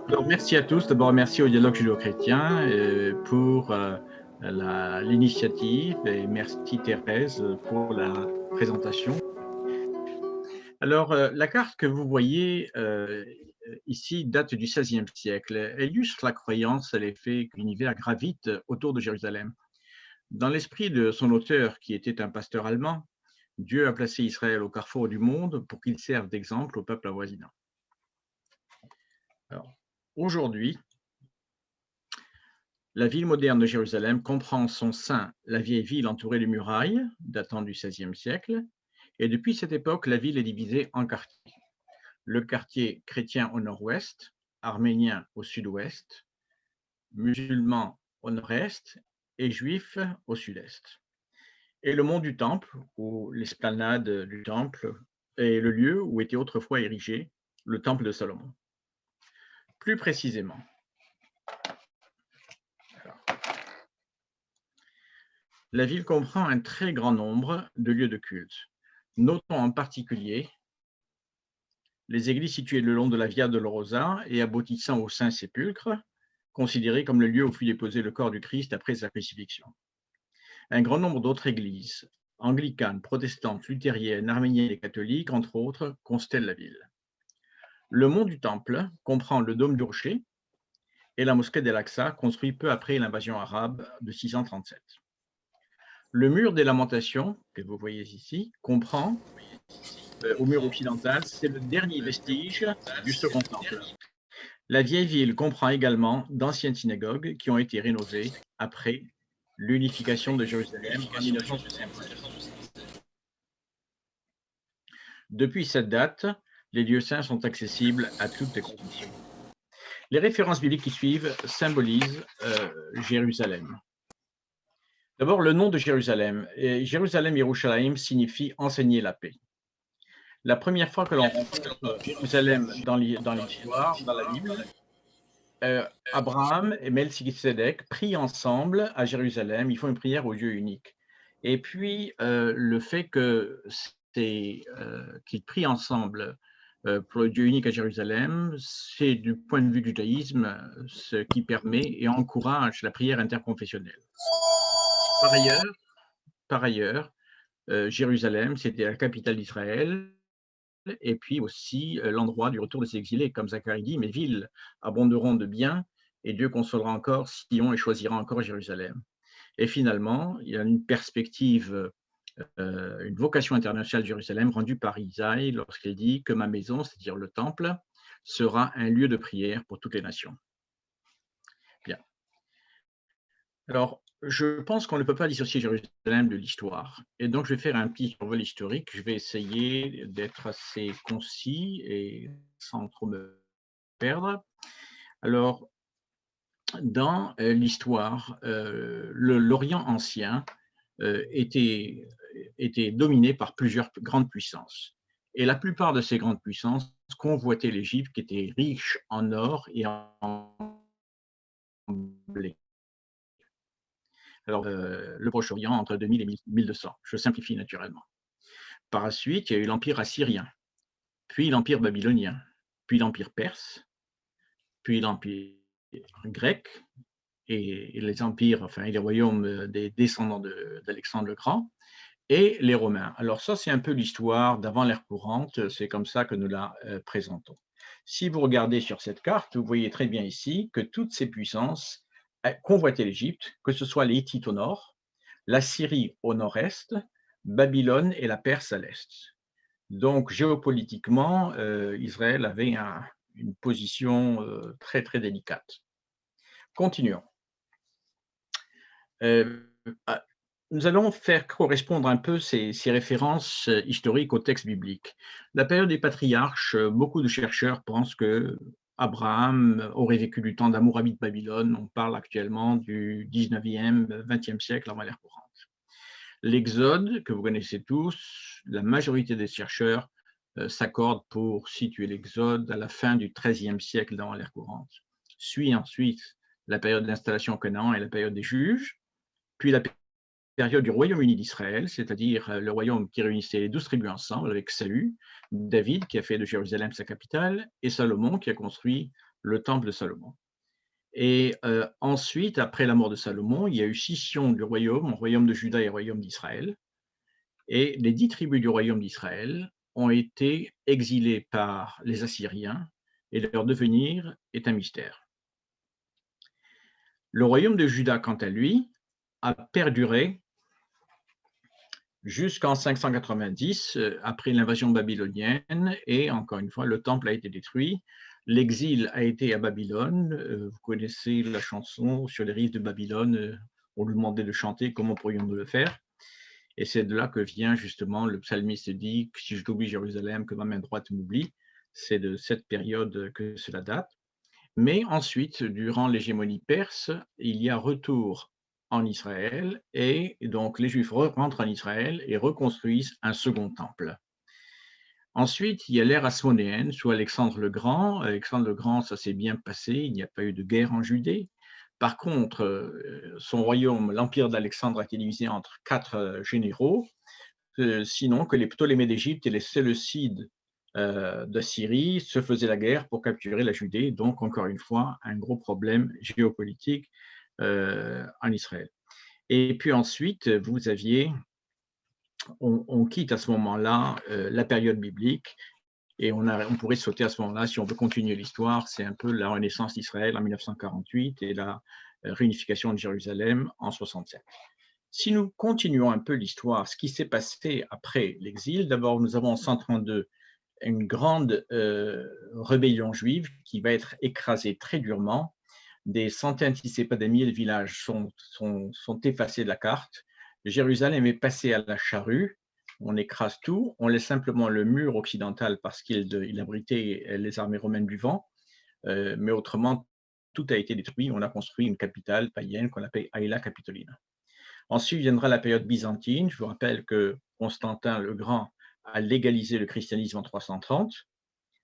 Alors, merci à tous. D'abord, merci au Dialogue judéo-chrétien pour l'initiative et merci Thérèse pour la présentation. Alors, la carte que vous voyez ici date du XVIe siècle. Elle illustre la croyance à l'effet que l'univers gravite autour de Jérusalem. Dans l'esprit de son auteur, qui était un pasteur allemand, Dieu a placé Israël au carrefour du monde pour qu'il serve d'exemple au peuple avoisinant. Alors, aujourd'hui, la ville moderne de Jérusalem comprend en son sein la vieille ville entourée de murailles, datant du XVIe siècle, et depuis cette époque, la ville est divisée en quartiers. Le quartier chrétien au nord-ouest, arménien au sud-ouest, musulman au nord-est et juif au sud-est. Et le mont du Temple, ou l'esplanade du Temple, est le lieu où était autrefois érigé le Temple de Salomon. Plus précisément, la ville comprend un très grand nombre de lieux de culte. Notons en particulier les églises situées le long de la Via Dolorosa et aboutissant au Saint-Sépulcre, considéré comme le lieu où fut déposé le corps du Christ après sa crucifixion. Un grand nombre d'autres églises, anglicanes, protestantes, luthériennes, arméniennes et catholiques, entre autres, constellent la ville. Le mont du Temple comprend le dôme du rocher et la mosquée d'El-Aqsa, construit peu après l'invasion arabe de 637. Le mur des Lamentations, que vous voyez ici, comprend, au mur occidental, c'est le dernier vestige du Second Temple. La vieille ville comprend également d'anciennes synagogues qui ont été rénovées après l'unification de Jérusalem en 1967. Depuis cette date, les lieux saints sont accessibles à toutes les confessions. Les références bibliques qui suivent symbolisent Jérusalem. D'abord, le nom de Jérusalem. Jérusalem, Yerushalayim, signifie enseigner la paix. La première fois que l'on rencontre Jérusalem dans l'histoire, dans la Bible, Abraham et Melchisédek prient ensemble à Jérusalem, ils font une prière au Dieu unique. Et puis, le fait qu'ils prient ensemble pour le Dieu unique à Jérusalem, c'est du point de vue du judaïsme ce qui permet et encourage la prière interconfessionnelle. Par ailleurs, Jérusalem, c'était la capitale d'Israël, et puis aussi l'endroit du retour des exilés. Comme Zacharie dit, mes villes abonderont de biens, et Dieu consolera encore Sion et choisira encore Jérusalem. Et finalement, il y a une perspective, une vocation internationale de Jérusalem rendue par Isaïe lorsqu'il dit que ma maison, c'est-à-dire le temple, sera un lieu de prière pour toutes les nations. Bien. Alors, je pense qu'on ne peut pas dissocier Jérusalem de l'histoire. Et donc, je vais faire un petit survol historique. Je vais essayer d'être assez concis et sans trop me perdre. Alors, dans l'histoire, l'Orient ancien était dominé par plusieurs grandes puissances. Et la plupart de ces grandes puissances convoitaient l'Égypte, qui était riche en or et en blé. Alors, le Proche-Orient entre 2000 et 1200. Je simplifie naturellement. Par la suite, il y a eu l'Empire assyrien, puis l'Empire babylonien, puis l'Empire perse, puis l'Empire grec et les empires, enfin les royaumes des descendants d'Alexandre le Grand et les Romains. Alors ça, c'est un peu l'histoire d'avant l'ère courante, c'est comme ça que nous la présentons. Si vous regardez sur cette carte, vous voyez très bien ici que toutes ces puissances convoitaient l'Égypte, que ce soit les Hittites au nord, la Syrie au nord-est, Babylone et la Perse à l'est. Donc géopolitiquement, Israël avait une position très très délicate. Continuons. Nous allons faire correspondre un peu ces références historiques au texte biblique. La période des patriarches, beaucoup de chercheurs pensent que Abraham aurait vécu du temps d'Hammurabi de Babylone. On parle actuellement du 19e, 20e siècle avant l'ère courante. L'Exode, que vous connaissez tous, la majorité des chercheurs s'accordent pour situer l'Exode à la fin du XIIIe siècle avant l'ère courante. Suit ensuite la période d'installation au Canaan et la période des juges, puis la période du Royaume-Uni d'Israël, c'est-à-dire le royaume qui réunissait les 12 tribus ensemble avec Saül, David qui a fait de Jérusalem sa capitale et Salomon qui a construit le temple de Salomon. Et ensuite, après la mort de Salomon, il y a eu scission du royaume de Juda et le royaume d'Israël. Et les 10 tribus du royaume d'Israël ont été exilées par les Assyriens et leur devenir est un mystère. Le royaume de Juda, quant à lui, a perduré jusqu'en 590, après l'invasion babylonienne, et encore une fois, le temple a été détruit. L'exil a été à Babylone. Vous connaissez la chanson Sur les rives de Babylone, on lui demandait de chanter, comment pourrions-nous le faire? Et c'est de là que vient justement, le psalmiste dit que si je t'oublie Jérusalem, que ma main droite m'oublie. C'est de cette période que cela date. Mais ensuite, durant l'hégémonie perse, il y a retour en Israël et donc les Juifs rentrent en Israël et reconstruisent un second temple. Ensuite, il y a l'ère hasmonéenne sous Alexandre le Grand. Alexandre le Grand, ça s'est bien passé, il n'y a pas eu de guerre en Judée. Par contre, son royaume, l'empire d'Alexandre, a été divisé entre 4 généraux, sinon que les Ptolémées d'Égypte et les Séleucides de Syrie se faisaient la guerre pour capturer la Judée. Donc, encore une fois, un gros problème géopolitique en Israël. Et puis ensuite, vous aviez, on quitte à ce moment-là la période biblique et on pourrait sauter à ce moment-là, si on veut continuer l'histoire, c'est un peu la renaissance d'Israël en 1948 et la réunification de Jérusalem en 67. Si nous continuons un peu l'histoire, ce qui s'est passé après l'exil, d'abord nous avons en 132 une grande rébellion juive qui va être écrasée très durement. Des centaines, si ce n'est pas des milliers de villages sont effacés de la carte. Jérusalem est passée à la charrue. On écrase tout, on laisse simplement le mur occidental parce qu'il abritait les armées romaines du vent, mais autrement, tout a été détruit. On a construit une capitale païenne qu'on appelle Aïla Capitolina. Ensuite viendra la période byzantine. Je vous rappelle que Constantin le Grand a légalisé le christianisme en 330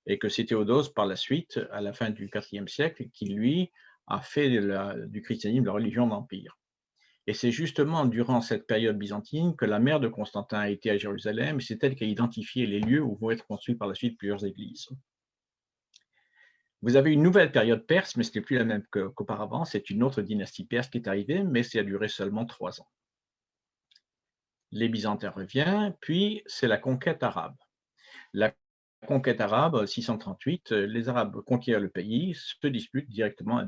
et que c'est Théodose par la suite, à la fin du IVe siècle, qui lui a fait du christianisme la religion d'empire. Et c'est justement durant cette période byzantine que la mère de Constantin a été à Jérusalem, et c'est elle qui a identifié les lieux où vont être construits par la suite plusieurs églises. Vous avez une nouvelle période perse, mais ce n'est plus la même qu'auparavant, c'est une autre dynastie perse qui est arrivée, mais ça a duré seulement 3 ans. Les Byzantins reviennent, puis c'est la conquête arabe. La conquête arabe, 638, les Arabes conquièrent le pays, se disputent directement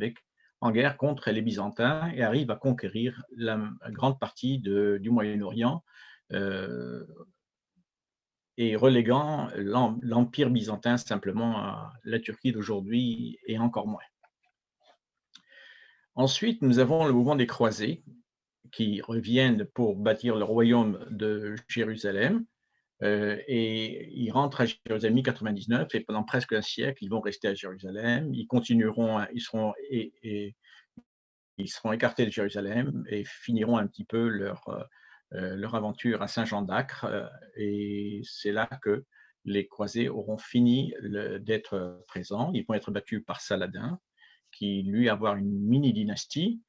en guerre contre les Byzantins et arrivent à conquérir la grande partie du Moyen-Orient et reléguant l'empire byzantin simplement à la Turquie d'aujourd'hui et encore moins. Ensuite, nous avons le mouvement des croisés qui reviennent pour bâtir le royaume de Jérusalem. Et ils rentrent à Jérusalem en 99 et pendant presque un siècle, ils vont rester à Jérusalem. Ils continueront, ils seront écartés de Jérusalem et finiront un petit peu leur aventure à Saint-Jean d'Acre. Et c'est là que les croisés auront fini d'être présents. Ils vont être battus par Saladin, qui lui avoir une mini-dynastie,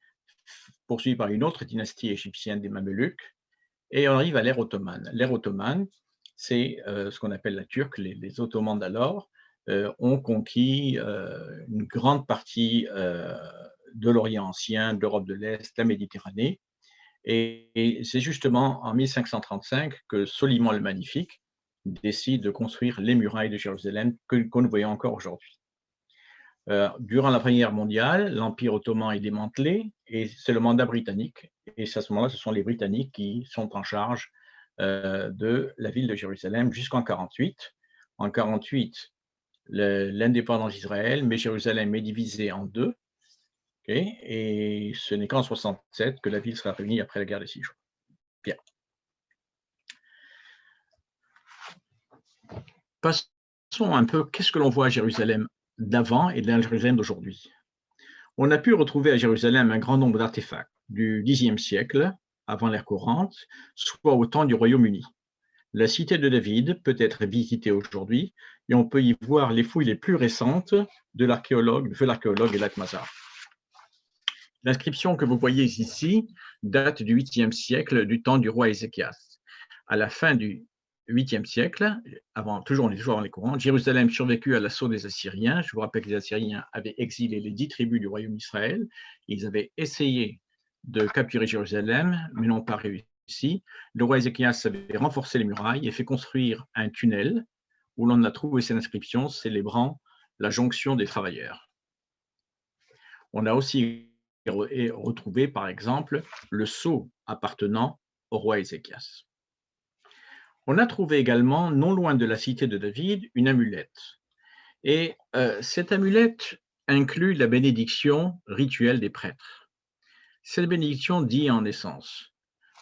poursuivie par une autre dynastie égyptienne des Mameluks. Et on arrive à l'ère ottomane. L'ère ottomane, c'est ce qu'on appelle la Turque. Les Ottomans d'alors ont conquis une grande partie de l'Orient ancien, de l'Europe de l'Est, la Méditerranée. Et c'est justement en 1535 que Soliman le Magnifique décide de construire les murailles de Jérusalem que nous voyons encore aujourd'hui. Durant la Première Guerre mondiale, l'Empire ottoman est démantelé et c'est le mandat britannique. Et à ce moment-là, ce sont les Britanniques qui sont en charge de la ville de Jérusalem jusqu'en 1948. En 1948, l'indépendance d'Israël, mais Jérusalem est divisée en deux. Okay, et ce n'est qu'en 1967 que la ville sera réunie après la guerre des 6 jours. Bien. Passons un peu, qu'est-ce que l'on voit à Jérusalem d'avant et de la Jérusalem d'aujourd'hui? On a pu retrouver à Jérusalem un grand nombre d'artefacts du Xe siècle, avant l'ère courante, soit au temps du Royaume-Uni. La cité de David peut être visitée aujourd'hui et on peut y voir les fouilles les plus récentes de feu l'archéologue Elad Mazar. L'inscription que vous voyez ici date du 8e siècle, du temps du roi Ézéchias. À la fin du 8e siècle, on est toujours dans les courants, Jérusalem survécut à l'assaut des Assyriens. Je vous rappelle que les Assyriens avaient exilé les 10 tribus du royaume d'Israël. Ils avaient essayé de capturer Jérusalem, mais n'ont pas réussi. Le roi Ézéchias avait renforcé les murailles et fait construire un tunnel où l'on a trouvé cette inscription célébrant la jonction des travailleurs. On a aussi retrouvé, par exemple, le sceau appartenant au roi Ézéchias. On a trouvé également, non loin de la cité de David, une amulette. Et cette amulette inclut la bénédiction rituelle des prêtres. Cette bénédiction dit en essence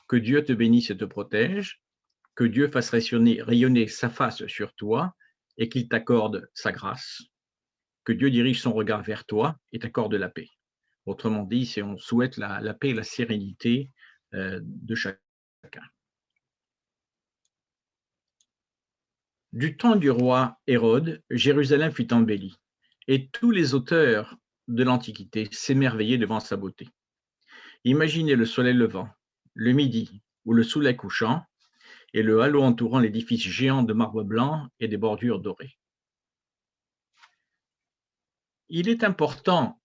que Dieu te bénisse et te protège, que Dieu fasse rayonner sa face sur toi et qu'il t'accorde sa grâce, que Dieu dirige son regard vers toi et t'accorde la paix. Autrement dit, c'est on souhaite la paix et la sérénité de chacun. Du temps du roi Hérode, Jérusalem fut embellie, et tous les auteurs de l'Antiquité s'émerveillaient devant sa beauté. Imaginez le soleil levant, le midi ou le soleil couchant, et le halo entourant l'édifice géant de marbre blanc et des bordures dorées. Il est important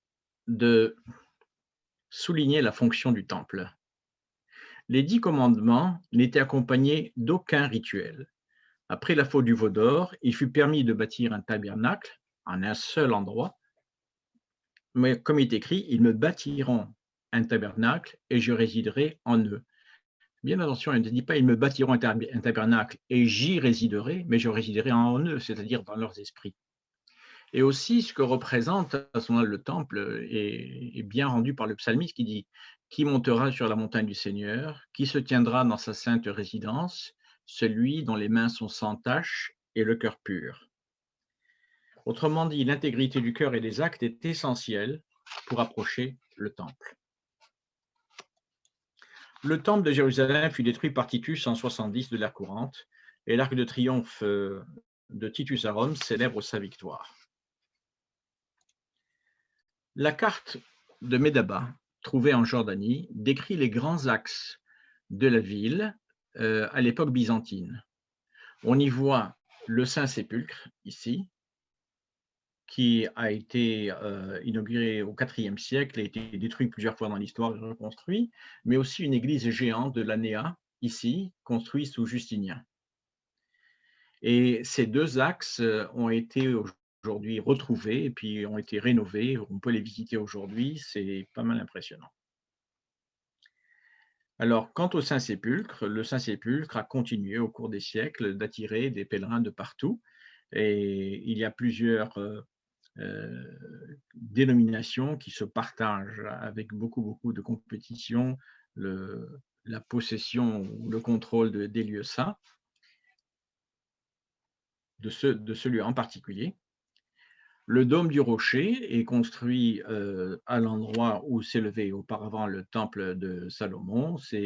de souligner la fonction du temple. Les 10 commandements n'étaient accompagnés d'aucun rituel. Après la faute du veau d'or, il fut permis de bâtir un tabernacle en un seul endroit, mais comme il est écrit, ils me bâtiront un tabernacle et je résiderai en eux. Bien attention, il ne dit pas ils me bâtiront un tabernacle et j'y résiderai, mais je résiderai en eux, c'est-à-dire dans leurs esprits. Et aussi, ce que représente à ce moment-là le temple est bien rendu par le psalmiste qui dit « Qui montera sur la montagne du Seigneur? Qui se tiendra dans sa sainte résidence? Celui dont les mains sont sans tache et le cœur pur. » Autrement dit, l'intégrité du cœur et des actes est essentielle pour approcher le temple. Le temple de Jérusalem fut détruit par Titus en 70 de l'ère courante, et l'arc de triomphe de Titus à Rome célèbre sa victoire. La carte de Médaba, trouvée en Jordanie, décrit les grands axes de la ville à l'époque byzantine. On y voit le Saint-Sépulcre, ici, qui a été inauguré au IVe siècle, a été détruit plusieurs fois dans l'histoire et reconstruit, mais aussi une église géante de l'Anéa, ici, construite sous Justinien. Et ces deux axes ont été aujourd'hui retrouvés et puis ont été rénovés. On peut les visiter aujourd'hui, c'est pas mal impressionnant. Alors, quant au Saint-Sépulcre, le Saint-Sépulcre a continué au cours des siècles d'attirer des pèlerins de partout. Et il y a plusieurs dénominations qui se partagent avec beaucoup de compétition la possession ou le contrôle des lieux saints, de ce lieu en particulier. Le dôme du rocher est construit à l'endroit où s'élevait auparavant le temple de Salomon. Ça a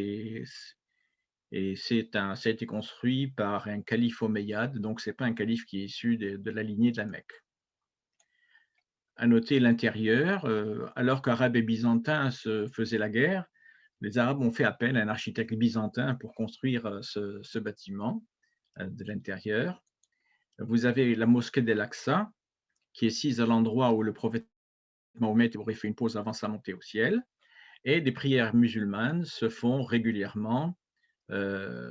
été construit par un calife omeyyade, donc ce n'est pas un calife qui est issu de la lignée de la Mecque. À noter l'intérieur, alors qu'Arabes et Byzantins se faisaient la guerre, les Arabes ont fait appel à un architecte byzantin pour construire ce bâtiment de l'intérieur. Vous avez la mosquée d'El-Aqsa, qui est sise à l'endroit où le prophète Mahomet aurait fait une pause avant sa montée au ciel, et des prières musulmanes se font régulièrement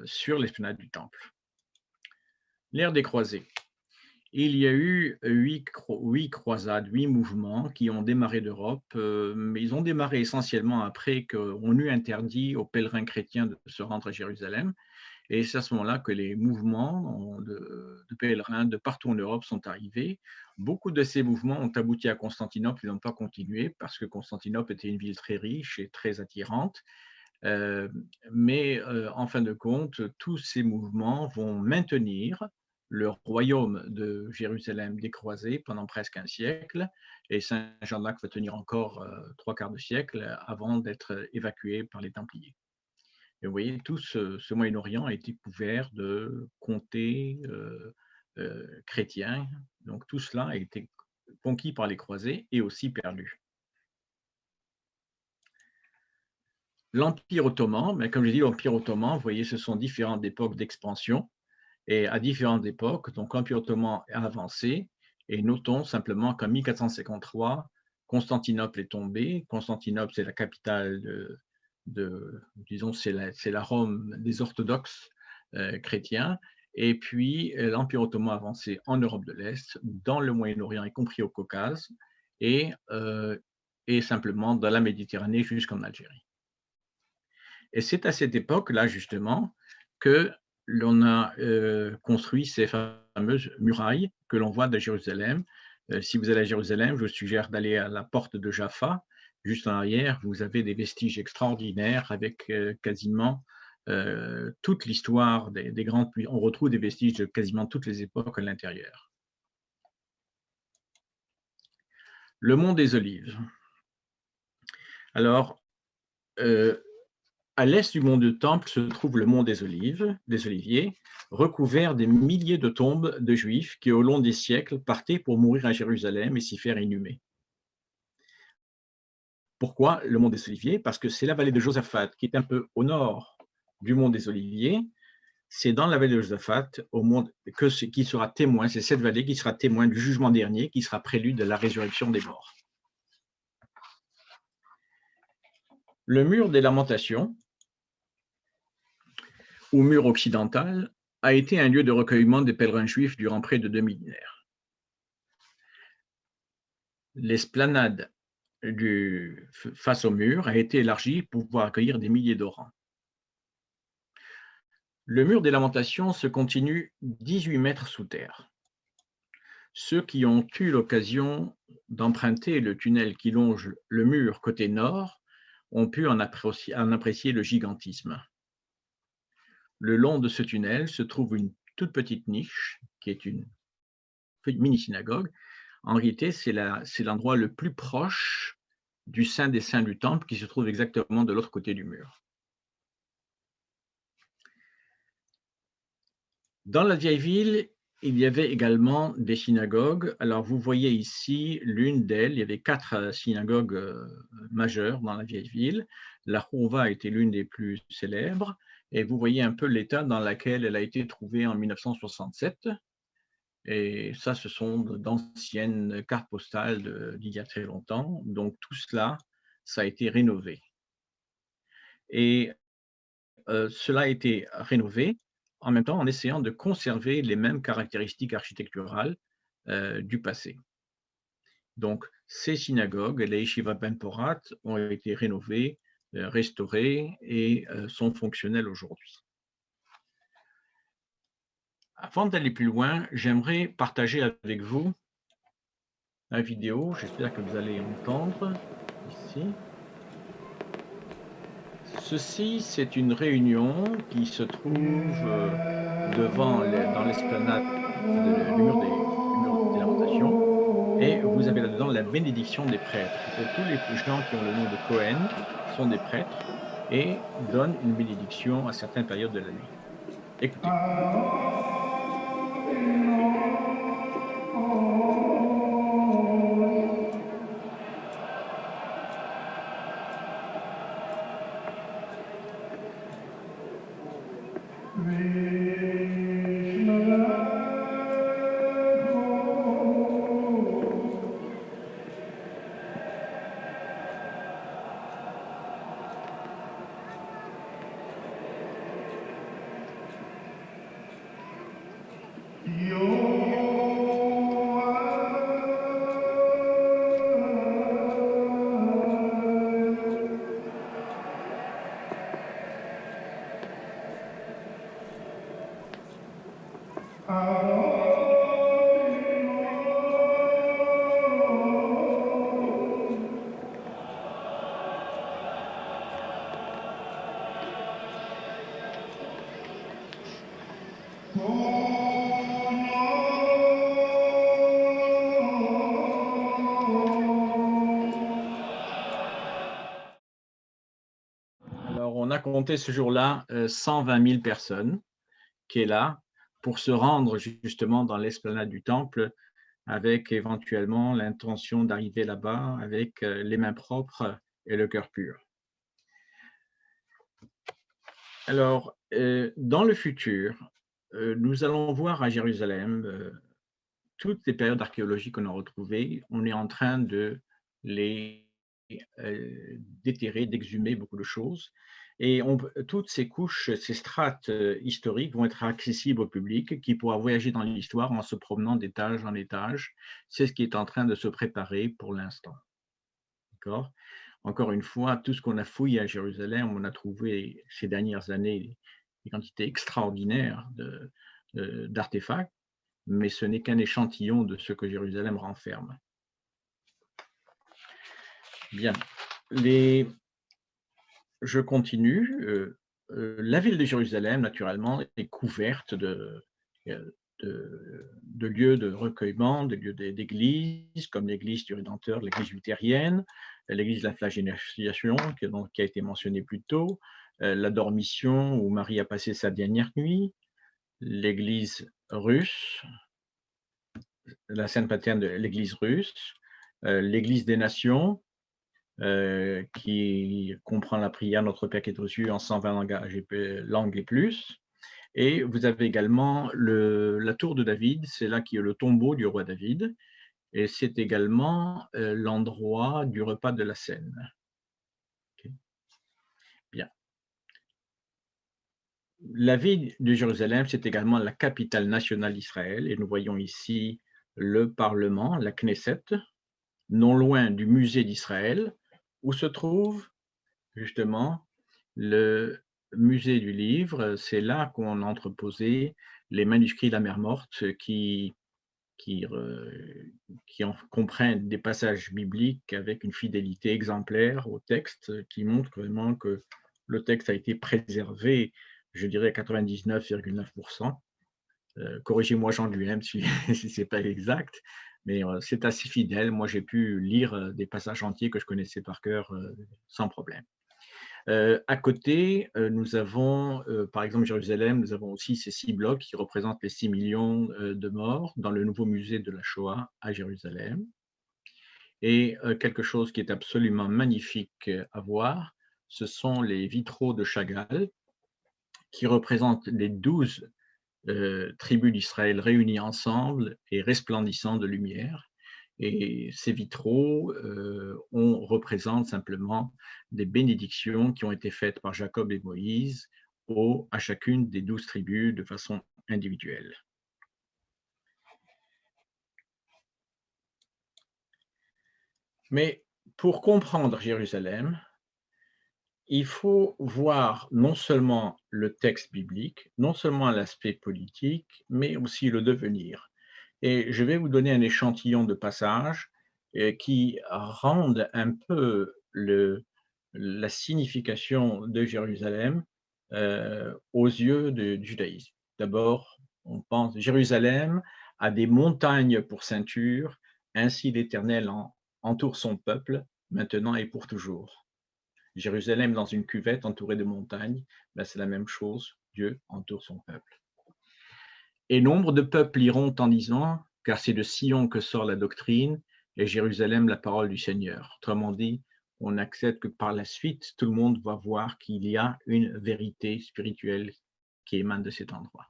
sur l'esplanade du temple. L'ère des croisés. Il y a eu 8 croisades, 8 mouvements qui ont démarré d'Europe, mais ils ont démarré essentiellement après qu'on eut interdit aux pèlerins chrétiens de se rendre à Jérusalem. Et c'est à ce moment-là que les mouvements de pèlerins de partout en Europe sont arrivés. Beaucoup de ces mouvements ont abouti à Constantinople, ils n'ont pas continué parce que Constantinople était une ville très riche et très attirante. Mais en fin de compte, tous ces mouvements vont maintenir le royaume de Jérusalem décroisé pendant presque un siècle, et Saint-Jean d'Arc va tenir encore 3/4 de siècle avant d'être évacué par les Templiers. Et vous voyez, tout ce Moyen-Orient a été couvert de comtés chrétiens, donc tout cela a été conquis par les croisés et aussi perdu. L'Empire ottoman, mais comme je dis, l'Empire ottoman, vous voyez, ce sont différentes époques d'expansion. et à différentes époques. Donc l'Empire ottoman a avancé, et notons simplement qu'en 1453, Constantinople est tombée. Constantinople, c'est la capitale disons, c'est la Rome des orthodoxes chrétiens. Et puis l'Empire ottoman a avancé en Europe de l'Est, dans le Moyen-Orient, y compris au Caucase, et simplement dans la Méditerranée jusqu'en Algérie. Et c'est à cette époque-là, justement, que l'on a construit ces fameuses murailles que l'on voit de Jérusalem. Si vous allez à Jérusalem, je vous suggère d'aller à la porte de Jaffa. Juste en arrière, vous avez des vestiges extraordinaires avec quasiment toute l'histoire des grandes. On retrouve des vestiges de quasiment toutes les époques à l'intérieur. Le mont des Olives. Alors, à l'est du mont du Temple se trouve le mont des Oliviers, recouvert des milliers de tombes de Juifs qui, au long des siècles, partaient pour mourir à Jérusalem et s'y faire inhumer. Pourquoi le mont des Oliviers? Parce que c'est la vallée de Josaphat qui est un peu au nord du mont des Oliviers. C'est dans la vallée de Josaphat qui sera témoin, c'est cette vallée qui sera témoin du jugement dernier, qui sera prélude de la résurrection des morts. Le mur des Lamentations, ou mur occidental, a été un lieu de recueillement des pèlerins juifs durant près de 2 millénaires. L'esplanade face au mur a été élargie pour pouvoir accueillir des milliers d'orants. Le mur des Lamentations se continue 18 mètres sous terre. Ceux qui ont eu l'occasion d'emprunter le tunnel qui longe le mur côté nord ont pu en apprécier le gigantisme. Le long de ce tunnel se trouve une toute petite niche qui est une mini-synagogue. En réalité, c'est l'endroit le plus proche du Saint des Saints du Temple qui se trouve exactement de l'autre côté du mur. Dans la vieille ville, il y avait également des synagogues. Alors, vous voyez ici l'une d'elles. Il y avait 4 synagogues majeures dans la vieille ville. La Hourva était l'une des plus célèbres. Et vous voyez un peu l'état dans lequel elle a été trouvée en 1967. Et ça, ce sont d'anciennes cartes postales d'il y a très longtemps. Donc, tout cela, ça a été rénové. Et cela a été rénové en même temps en essayant de conserver les mêmes caractéristiques architecturales du passé. Donc, ces synagogues, les Yeshiva Ben Porat, ont été rénovées, restaurées et sont fonctionnelles aujourd'hui. Avant d'aller plus loin, j'aimerais partager avec vous la vidéo. J'espère que vous allez entendre ici. Ceci, c'est une réunion qui se trouve dans l'esplanade du mur des Lamentations, et vous avez là-dedans la bénédiction des prêtres. Tous les gens qui ont le nom de Cohen sont des prêtres et donnent une bénédiction à certaines périodes de l'année. Écoutez. Alors, on a compté ce jour-là 120 000 personnes qui est là pour se rendre justement dans l'esplanade du temple avec éventuellement l'intention d'arriver là-bas avec les mains propres et le cœur pur. Alors, dans le futur, nous allons voir à Jérusalem toutes les périodes archéologiques qu'on a retrouvées. On est en train de les déterrer, d'exhumer beaucoup de choses. Et toutes ces couches, ces strates historiques vont être accessibles au public qui pourra voyager dans l'histoire en se promenant d'étage en étage. C'est ce qui est en train de se préparer pour l'instant. D'accord. Encore une fois, tout ce qu'on a fouillé à Jérusalem, on a trouvé ces dernières années des quantités extraordinaires d'artefacts, mais ce n'est qu'un échantillon de ce que Jérusalem renferme. Bien, je continue. La ville de Jérusalem, naturellement, est couverte de lieux de recueillement, de lieux d'églises, comme l'église du Rédempteur, l'église luthérienne, l'église de la flagellation, qui a été mentionnée plus tôt, la Dormition, où Marie a passé sa dernière nuit, l'église russe, la Sainte Paterne de l'église russe, l'église des nations, qui comprend la prière Notre Père qui est aux cieux en 120 langues et plus. Et vous avez également la tour de David, c'est là qu'il y a le tombeau du roi David, et c'est également l'endroit du repas de la Cène. Okay. Bien. La ville de Jérusalem, c'est également la capitale nationale d'Israël, et nous voyons ici le Parlement, la Knesset, non loin du musée d'Israël, où se trouve justement le musée du livre. C'est là qu'on a entreposé les manuscrits de la mer Morte qui comprennent des passages bibliques avec une fidélité exemplaire au texte, qui montre vraiment que le texte a été préservé, je dirais à 99,9%. Corrigez-moi Jean Guhem si, si ce n'est pas exact, mais c'est assez fidèle. Moi, j'ai pu lire des passages entiers que je connaissais par cœur sans problème. À côté, nous avons, par exemple, Jérusalem, nous avons aussi ces 6 blocs qui représentent les 6 millions de morts dans le nouveau musée de la Shoah à Jérusalem. Et quelque chose qui est absolument magnifique à voir, ce sont les vitraux de Chagall qui représentent les 12 tribus d'Israël réunies ensemble et resplendissant de lumière. Et ces vitraux représentent simplement des bénédictions qui ont été faites par Jacob et Moïse à chacune des 12 tribus de façon individuelle. Mais pour comprendre Jérusalem, il faut voir non seulement le texte biblique, non seulement l'aspect politique, mais aussi le devenir. Et je vais vous donner un échantillon de passages qui rendent un peu la signification de Jérusalem aux yeux du judaïsme. D'abord, on pense Jérusalem a des montagnes pour ceinture, ainsi l'Éternel entoure son peuple, maintenant et pour toujours. Jérusalem dans une cuvette entourée de montagnes, ben c'est la même chose, Dieu entoure son peuple. Et nombre de peuples iront en disant, car c'est de Sion que sort la doctrine, et Jérusalem la parole du Seigneur. Autrement dit, on accepte que par la suite, tout le monde va voir qu'il y a une vérité spirituelle qui émane de cet endroit.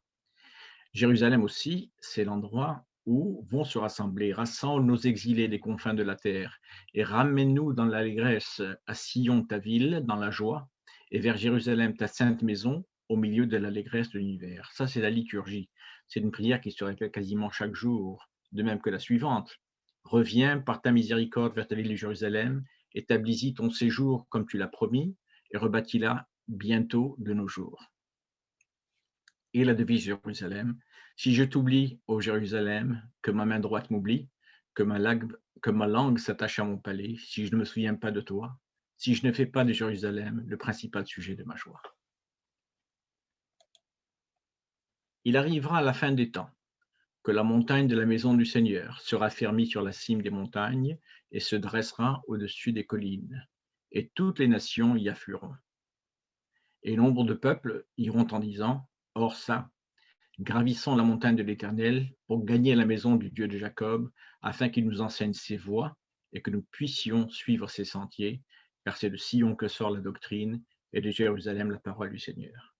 Jérusalem aussi, c'est l'endroit où vont se rassembler, rassemble nos exilés des confins de la terre, et ramène-nous dans l'allégresse à Sion, ta ville, dans la joie, et vers Jérusalem, ta sainte maison, au milieu de l'allégresse de l'univers. Ça, c'est la liturgie. C'est une prière qui se répète quasiment chaque jour, de même que la suivante. Reviens par ta miséricorde vers ta ville de Jérusalem, établis-y ton séjour comme tu l'as promis, et rebâtis-la bientôt de nos jours. Et la devise Jérusalem, si je t'oublie, ô Jérusalem, que ma main droite m'oublie, que ma langue s'attache à mon palais, si je ne me souviens pas de toi, si je ne fais pas de Jérusalem le principal sujet de ma joie. Il arrivera à la fin des temps que la montagne de la maison du Seigneur sera fermée sur la cime des montagnes et se dressera au-dessus des collines, et toutes les nations y afflueront. Et nombre de peuples iront en disant, or ça, gravissons la montagne de l'Éternel pour gagner la maison du Dieu de Jacob, afin qu'il nous enseigne ses voies et que nous puissions suivre ses sentiers, car c'est de Sion que sort la doctrine et de Jérusalem la parole du Seigneur.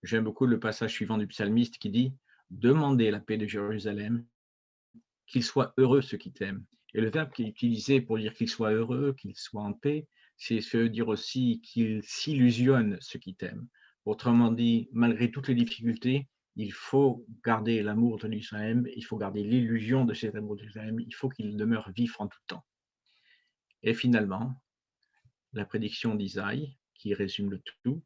J'aime beaucoup le passage suivant du psalmiste qui dit: «Demandez la paix de Jérusalem, qu'ils soient heureux ceux qui t'aiment». Et le verbe qui est utilisé pour dire qu'ils soient heureux, qu'ils soient en paix, c'est se dire aussi qu'ils s'illusionnent ceux qui t'aiment. Autrement dit, malgré toutes les difficultés, il faut garder l'amour de Jérusalem, il faut garder l'illusion de cet amour de Jérusalem, il faut qu'il demeure vif en tout temps. Et finalement, la prédiction d'Isaïe, qui résume le tout: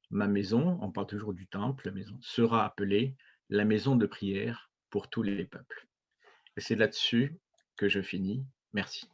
ma maison, on parle toujours du temple, la maison, sera appelée la maison de prière pour tous les peuples. Et c'est là-dessus que je finis. Merci.